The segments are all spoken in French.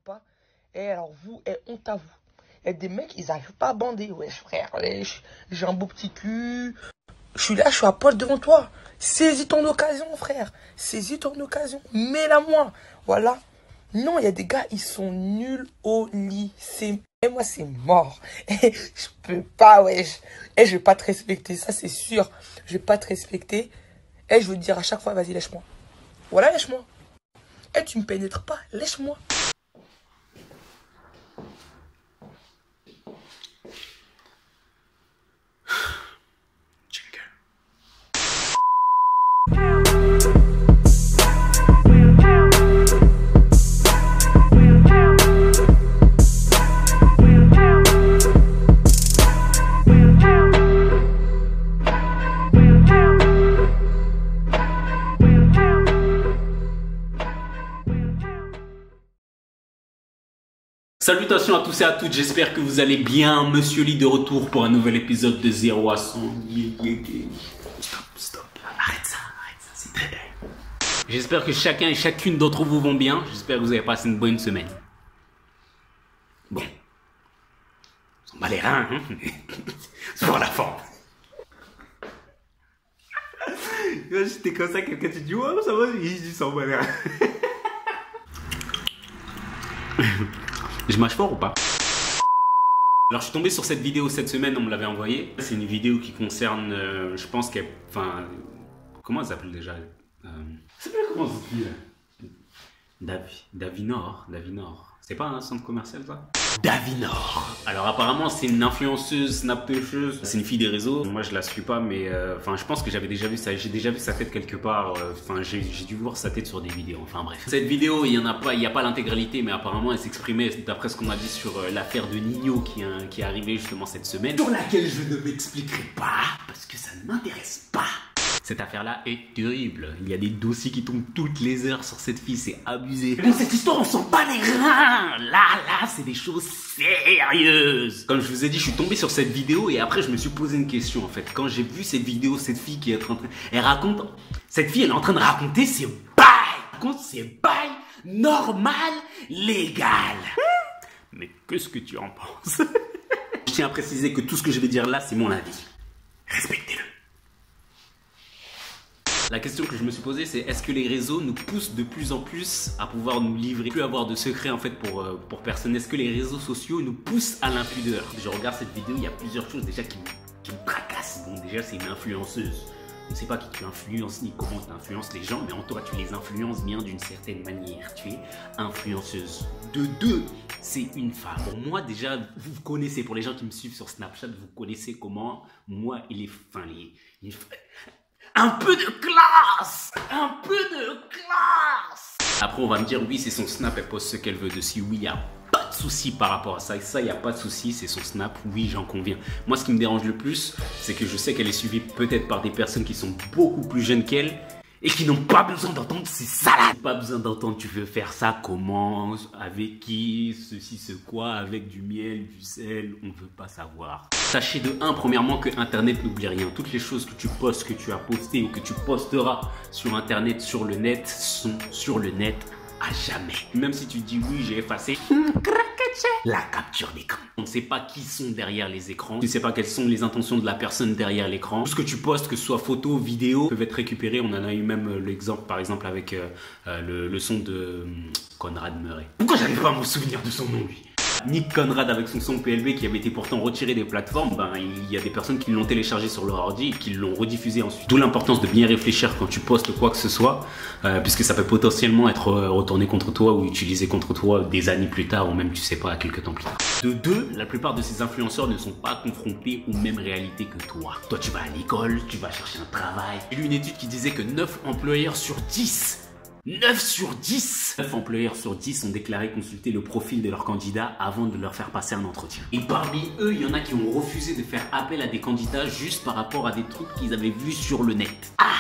pas. Et alors vous, honte à vous. Il y a des mecs, ils arrivent pas à bander. Wesh frère, wesh, j'ai un beau petit cul. Je suis là, je suis à poil devant toi. Saisis ton occasion, frère. Saisis ton occasion. Mets-la moi. Voilà. Non, il y a des gars, ils sont nuls au lycée. Et moi, c'est mort. Et je peux pas, wesh. Et je vais pas te respecter, ça c'est sûr. Je vais pas te respecter. Et je veux te dire à chaque fois, vas-y, lèche-moi. Voilà, lèche-moi. Et tu me pénètres pas, lèche-moi. Salutations à tous et à toutes, j'espère que vous allez bien. Monsieur Lee de retour pour un nouvel épisode de 0 à 100. Stop, arrête ça, c'est très bien. J'espère que chacun et chacune d'entre vous vont bien. J'espère que vous avez passé une bonne semaine. Bon, on s'en bat les reins, hein. C'est pour la forme. J'étais comme ça, quelqu'un te dit, ouais, ça va, il dit, s'en bat les reins. Je mâche fort ou pas? Alors je suis tombé sur cette vidéo cette semaine, on me l'avait envoyée. C'est une vidéo qui concerne, je pense qu'elle... Enfin... Comment elle s'appelle déjà? C'est pas comment ça s'appelle? Davinor. C'est pas un centre commercial ça? Davinor. Alors apparemment c'est une influenceuse, snappeuse. C'est une fille des réseaux. Moi je la suis pas mais enfin je pense que j'avais déjà vu ça. J'ai déjà vu sa tête quelque part. Enfin j'ai dû voir sa tête sur des vidéos. Enfin bref. Cette vidéo il y a pas l'intégralité mais apparemment elle s'exprimait d'après ce qu'on m'a dit sur l'affaire de Nino qui est arrivée justement cette semaine. Sur laquelle je ne m'expliquerai pas parce que ça ne m'intéresse pas. Cette affaire-là est terrible. Il y a des dossiers qui tombent toutes les heures sur cette fille, c'est abusé. Dans cette histoire, on sent pas les reins. Là, c'est des choses sérieuses. Comme je vous ai dit, je suis tombé sur cette vidéo et après, je me suis posé une question en fait. Quand j'ai vu cette vidéo, cette fille qui est en train... Cette fille, elle est en train de raconter ses bails normal, légal. Mais qu'est-ce que tu en penses? Je tiens à préciser que tout ce que je vais dire là, c'est mon avis. Respectez-le. La question que je me suis posée, c'est est-ce que les réseaux nous poussent de plus en plus à pouvoir nous livrer, plus avoir de secrets en fait pour personne? Est-ce que les réseaux sociaux nous poussent à l'impudeur? Je regarde cette vidéo, il y a plusieurs choses déjà qui me tracassent. Bon, déjà, c'est une influenceuse. Je ne sais pas qui tu influences ni comment tu influences les gens, mais en toi, tu les influences bien d'une certaine manière. Tu es influenceuse. De deux, c'est une femme. Pour moi, déjà, vous connaissez, pour les gens qui me suivent sur Snapchat, vous connaissez comment moi et les... Un peu de classe! Un peu de classe! Après, on va me dire, oui, c'est son Snap, elle poste ce qu'elle veut dessus. Oui, il n'y a pas de souci par rapport à ça. Et ça, il n'y a pas de souci, c'est son Snap. Oui, j'en conviens. Moi, ce qui me dérange le plus, c'est que je sais qu'elle est suivie peut-être par des personnes qui sont beaucoup plus jeunes qu'elle et qui n'ont pas besoin d'entendre ces salades. Pas besoin d'entendre, tu veux faire ça, comment, avec qui, ceci, ce quoi, avec du miel, du sel, on ne veut pas savoir. Sachez de premièrement que Internet n'oublie rien. Toutes les choses que tu postes, que tu as postées ou que tu posteras sur Internet, sur le net, sont sur le net à jamais. Même si tu dis oui, j'ai effacé la capture d'écran. On ne sait pas qui sont derrière les écrans. Tu ne sais pas quelles sont les intentions de la personne derrière l'écran. Tout ce que tu postes, que ce soit photo, vidéo, peuvent être récupérés. On en a eu même l'exemple, par exemple, avec le son de Conrad Murray. Pourquoi j'arrive pas à me souvenir de son nom, lui? Nick Conrad avec son son PLB qui avait été pourtant retiré des plateformes, ben, il y a des personnes qui l'ont téléchargé sur leur ordi et qui l'ont rediffusé ensuite. D'où l'importance de bien réfléchir quand tu postes quoi que ce soit, puisque ça peut potentiellement être retourné contre toi ou utilisé contre toi des années plus tard ou même tu sais pas quelques temps plus tard. De deux, la plupart de ces influenceurs ne sont pas confrontés aux mêmes réalités que toi. Toi tu vas à l'école, tu vas chercher un travail. J'ai lu une étude qui disait que 9 employeurs sur 10 9 employeurs sur 10 ont déclaré consulter le profil de leurs candidats avant de leur faire passer un entretien. Et parmi eux, il y en a qui ont refusé de faire appel à des candidats juste par rapport à des trucs qu'ils avaient vus sur le net. Ah!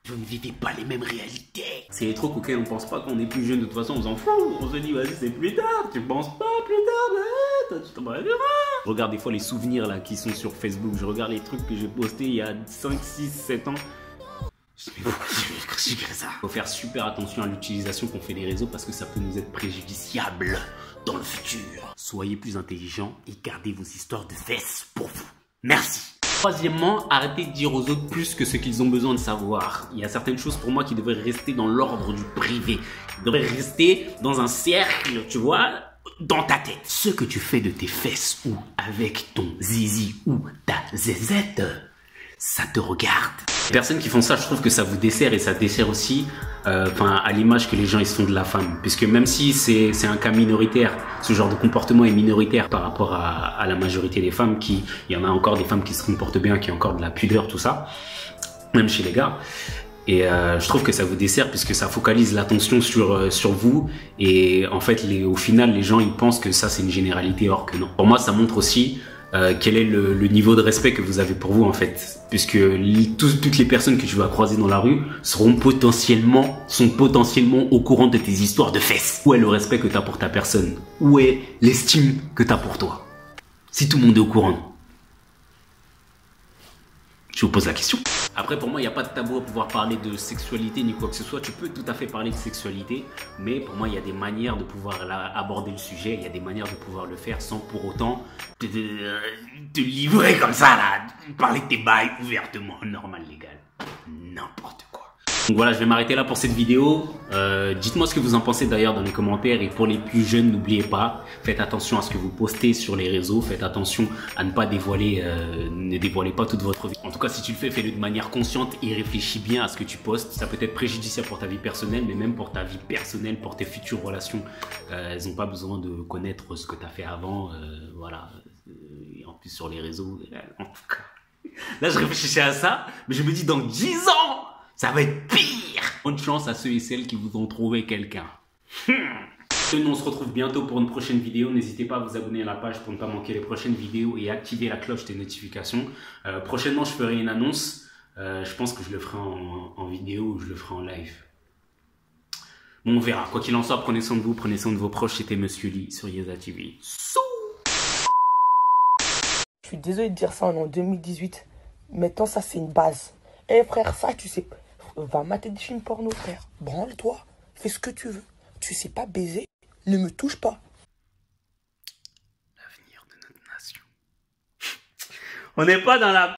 Vous ne vivez pas les mêmes réalités. C'est les trucs auxquels on pense pas quand on est plus jeune. De toute façon, on s'en fout. On se dit, vas-y, c'est plus tard. Tu penses pas plus tard, mais toi, tu t'en vas. Je regarde des fois les souvenirs là qui sont sur Facebook. Je regarde les trucs que j'ai postés il y a 5, 6, 7 ans. Il faut faire super attention à l'utilisation qu'on fait des réseaux parce que ça peut nous être préjudiciable. dans le futur. Soyez plus intelligents et gardez vos histoires de fesses pour vous. Merci. Troisièmement, arrêtez de dire aux autres plus que ce qu'ils ont besoin de savoir. Il y a certaines choses pour moi qui devraient rester dans l'ordre du privé. Ils devraient rester dans un cercle, tu vois, dans ta tête. Ce que tu fais de tes fesses ou avec ton zizi ou ta zézette, ça te regarde. Les personnes qui font ça, je trouve que ça vous dessert et ça dessert aussi à l'image que les gens ils se font de la femme. Puisque même si c'est un cas minoritaire, ce genre de comportement est minoritaire par rapport à la majorité des femmes il y en a encore des femmes qui se comportent bien, qui ont encore de la pudeur, tout ça, même chez les gars. Et je trouve que ça vous dessert puisque ça focalise l'attention sur vous. Et en fait, au final, les gens ils pensent que ça c'est une généralité, or que non. Pour moi, ça montre aussi quel est le niveau de respect que vous avez pour vous en fait, puisque toutes les personnes que tu vas croiser dans la rue sont potentiellement au courant de tes histoires de fesses. Où est le respect que tu as pour ta personne? Où est l'estime que tu as pour toi? Si tout le monde est au courant, je vous pose la question. Après, pour moi, il n'y a pas de tabou à pouvoir parler de sexualité ni quoi que ce soit. Tu peux tout à fait parler de sexualité, mais pour moi, il y a des manières de pouvoir aborder le sujet. Il y a des manières de pouvoir le faire sans pour autant te livrer comme ça, là. Parler de tes bails ouvertement, normal, légal. N'importe quoi. Donc voilà, je vais m'arrêter là pour cette vidéo. Dites-moi ce que vous en pensez d'ailleurs dans les commentaires. Et pour les plus jeunes, n'oubliez pas, faites attention à ce que vous postez sur les réseaux. Faites attention à ne pas dévoiler, ne dévoilez pas toute votre vie. En tout cas, si tu le fais, fais-le de manière consciente et réfléchis bien à ce que tu postes. Ça peut être préjudiciable pour ta vie personnelle, mais même pour ta vie personnelle, pour tes futures relations. Elles n'ont pas besoin de connaître ce que tu as fait avant. Voilà. Et en plus sur les réseaux. En tout cas. Là, je réfléchissais à ça, mais je me dis dans 10 ans, ça va être pire. Bonne chance à ceux et celles qui vous ont trouvé quelqu'un. Nous, on se retrouve bientôt pour une prochaine vidéo. N'hésitez pas à vous abonner à la page pour ne pas manquer les prochaines vidéos et activer la cloche des notifications. Prochainement, je ferai une annonce. Je pense que je le ferai en vidéo ou je le ferai en live. Bon, on verra. Quoi qu'il en soit, prenez soin de vous, prenez soin de vos proches. C'était Monsieur Lee sur Yeza TV. Je suis désolé de dire ça, on est en 2018. Maintenant, ça, c'est une base. Eh frère, ça, tu sais, va mater des films porno, frère. Branle-toi, fais ce que tu veux. Tu sais pas baiser, ne me touche pas. L'avenir de notre nation. On n'est pas dans la...